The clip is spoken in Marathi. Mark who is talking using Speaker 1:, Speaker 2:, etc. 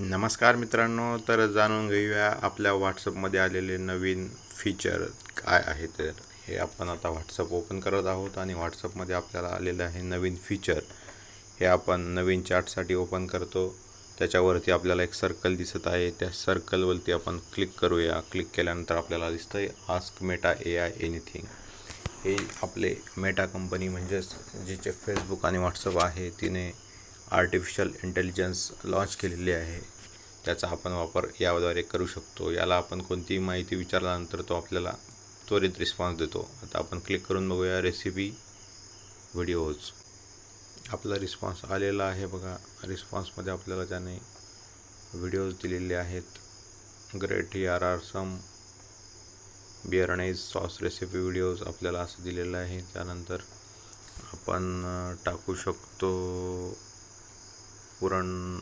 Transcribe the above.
Speaker 1: नमस्कार मित्रांनो, तर जाणून घेऊया आपल्या व्हॉट्सअपमध्ये आलेले नवीन फीचर काय आहे. तर हे आपण आता व्हॉट्सअप ओपन करत आहोत आणि व्हॉट्सअपमध्ये आपल्याला आलेलं आहे नवीन फीचर. हे आपण नवीन चॅटसाठी ओपन करतो. त्याच्यावरती आपल्याला एक सर्कल दिसत आहे. त्या सर्कलवरती आपण क्लिक करूया. क्लिक केल्यानंतर आपल्याला दिसतं आहे आस्क मेटा AI एनिथिंग. हे आपले मेटा कंपनी म्हणजेच जिचे फेसबुक आणि व्हॉट्सअप आहे तिने आर्टिफिशियल इंटेलिजन्स लॉन्च केलेली आहे. त्याचा आपण वापर याद्वारे करू शकतो. याला आपण कोणतीही माहिती विचारल्यानंतर तो आपल्याला त्वरित रिस्पॉन्स देतो. आता आपण क्लिक करून बघूया रेसिपी व्हिडिओज. आपला रिस्पॉन्स आलेला आहे बघा. रिस्पॉन्समध्ये आपल्याला त्याने व्हिडिओज दिलेले आहेत. Great here are some bearnaise sauce recipe videos आपल्याला असं दिलेलं आहे. त्यानंतर आपण टाकू शकतो पुरण